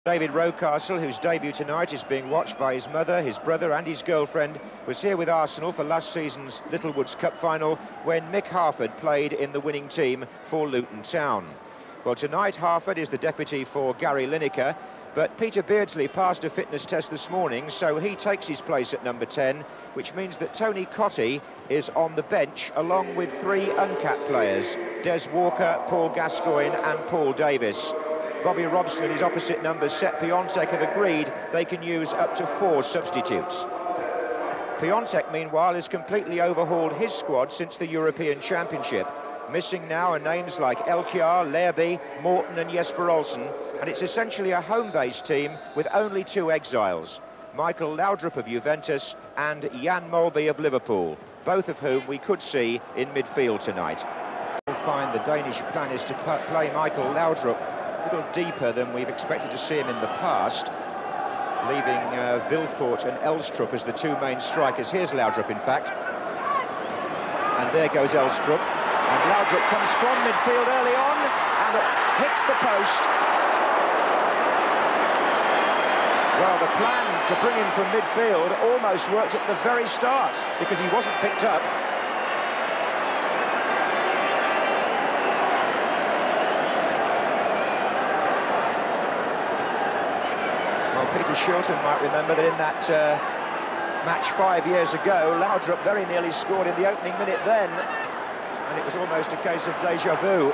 David Rocastle, whose debut tonight is being watched by his mother, his brother and his girlfriend, was here with Arsenal for last season's Littlewoods Cup final when Mick Harford played in the winning team for Luton Town. Well, tonight Harford is the deputy for Gary Lineker, but Peter Beardsley passed a fitness test this morning, so he takes his place at number 10, which means that Tony Cottee is on the bench along with 3 uncapped players, Des Walker, Paul Gascoigne and Paul Davis. Bobby Robson and his opposite numbers, Sepp Piontek, have agreed they can use up to 4 substitutes. Piontek, meanwhile, has completely overhauled his squad since the European Championship. Missing now are names like Elkjaer, Lerby, Morton and Jesper Olsen, and it's essentially a home-based team with only 2 exiles, Michael Laudrup of Juventus and Jan Molby of Liverpool, both of whom we could see in midfield tonight. We'll find the Danish plan is to play Michael Laudrup a little deeper than we've expected to see him in the past, leaving Vilfort and Elstrup as the 2 main strikers. Here's Laudrup, in fact. And there goes Elstrup. And Laudrup comes from midfield early on, and it hits the post. Well, the plan to bring him from midfield almost worked at the very start, because he wasn't picked up. Peter Shilton might remember that in that match 5 years ago, Laudrup very nearly scored in the opening minute then, and it was almost a case of déjà vu.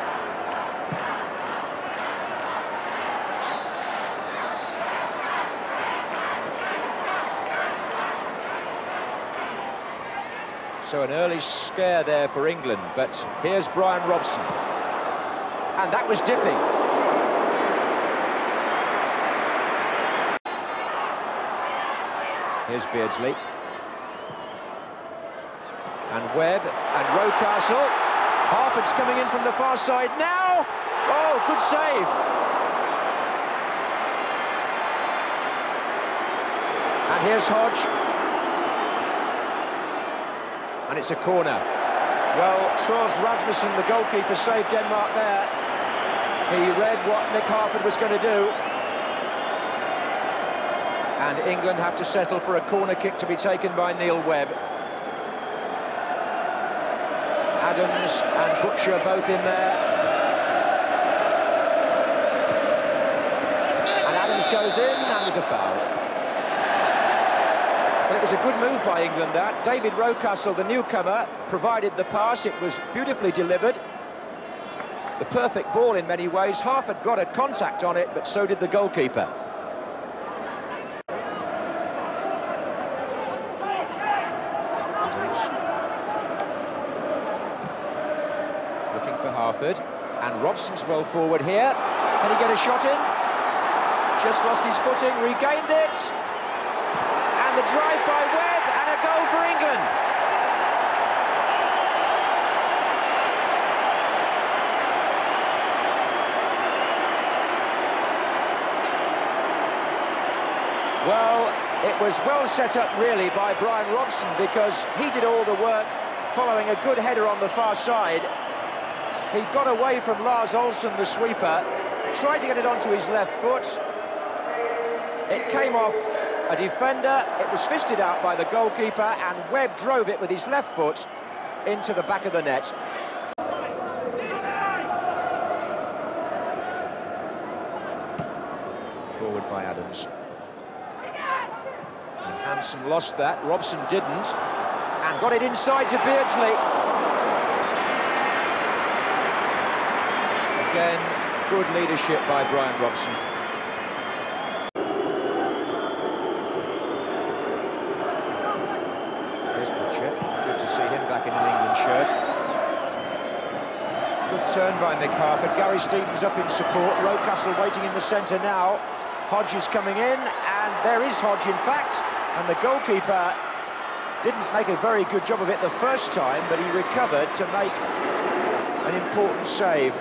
So an early scare there for England, but here's Brian Robson, and that was dipping. Here's Beardsley. And Webb and Rocastle. Harford's coming in from the far side now. Oh, good save. And here's Hodge. And it's a corner. Well, Troels Rasmussen, the goalkeeper, saved Denmark there. He read what Mick Harford was going to do. And England have to settle for a corner kick to be taken by Neil Webb. Adams and Butcher both in there. And Adams goes in, and there's a foul. But it was a good move by England, that. David Rocastle, the newcomer, provided the pass. It was beautifully delivered. The perfect ball in many ways. Harford got a contact on it, but so did the goalkeeper. Looking for Harford, and Robson's well forward here. Can he get a shot in? Just lost his footing, regained it, and the drive by Webb, and a goal for England. Well, it was well set up really by Brian Robson, because he did all the work following a good header on the far side. He got away from Lars Olsen, the sweeper, tried to get it onto his left foot. It came off a defender, it was fisted out by the goalkeeper, and Webb drove it with his left foot into the back of the net. Forward by Adams. And Hansen lost that, Robson didn't, and got it inside to Beardsley. Again, good leadership by Brian Robson. Here's Butcher. Good to see him back in an England shirt. Good turn by Mick Harford. Gary Stevens up in support. Rocastle waiting in the centre now. Hodge is coming in, and there is Hodge, in fact. And the goalkeeper didn't make a very good job of it the first time, but he recovered to make an important save.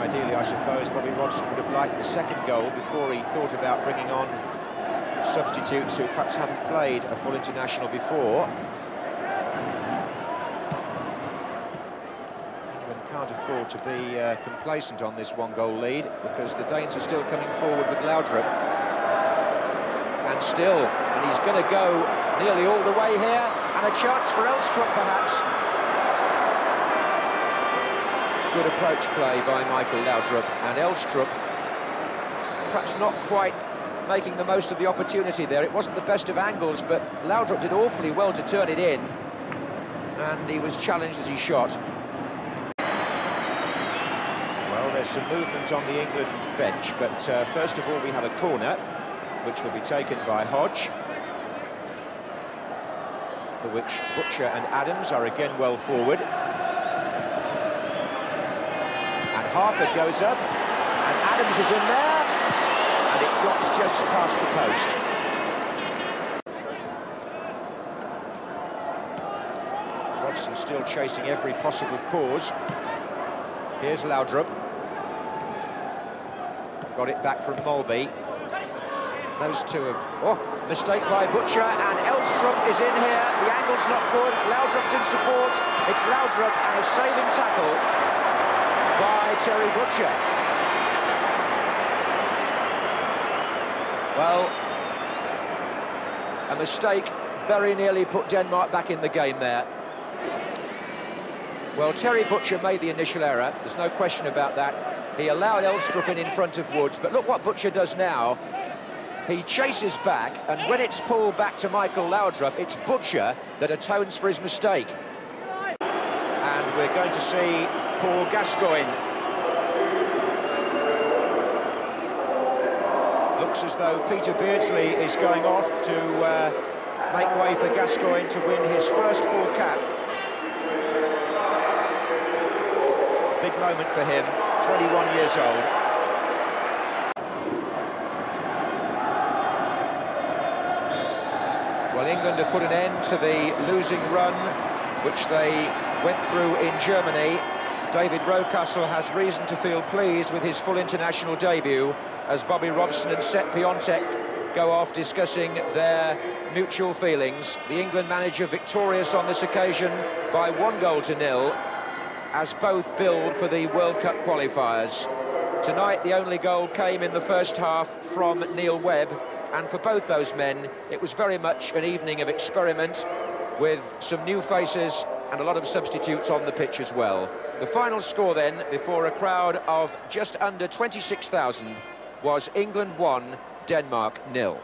Ideally, I suppose, Bobby Robson would have liked the second goal before he thought about bringing on substitutes who perhaps haven't played a full international before. England can't afford careful to be complacent on this one-goal lead, because the Danes are still coming forward with Laudrup. And he's going to go nearly all the way here, and a chance for Elstrup perhaps. Good approach play by Michael Laudrup, and Elstrup perhaps not quite making the most of the opportunity there. It wasn't the best of angles, but Laudrup did awfully well to turn it in, and he was challenged as he shot. Well, there's some movement on the England bench, but first of all we have a corner, which will be taken by Hodge, for which Butcher and Adams are again well forward. And Harford goes up, and Adams is in there, and it drops just past the post. Robson still chasing every possible cause. Here's Laudrup. Got it back from Mulby. Those two have... Oh, mistake by Butcher, and Elstrup is in here. The angle's not good. Laudrup's in support. It's Laudrup, and a saving tackle by Terry Butcher. Well, a mistake very nearly put Denmark back in the game there. Well, Terry Butcher made the initial error. There's no question about that. He allowed Elstrup in front of Woods, but look what Butcher does now. He chases back, and when it's pulled back to Michael Laudrup, it's Butcher that atones for his mistake. And we're going to see Paul Gascoigne. Looks as though Peter Beardsley is going off to make way for Gascoigne to win his first full cap. Big moment for him, 21 years old. Well, England have put an end to the losing run which they went through in Germany. David Rocastle has reason to feel pleased with his full international debut, as Bobby Robson and Sepp Piontek go off discussing their mutual feelings. The England manager victorious on this occasion by 1-0, as both build for the World Cup qualifiers. Tonight the only goal came in the first half from Neil Webb, and for both those men it was very much an evening of experiment, with some new faces and a lot of substitutes on the pitch as well. The final score then, before a crowd of just under 26,000, was England 1, Denmark 0.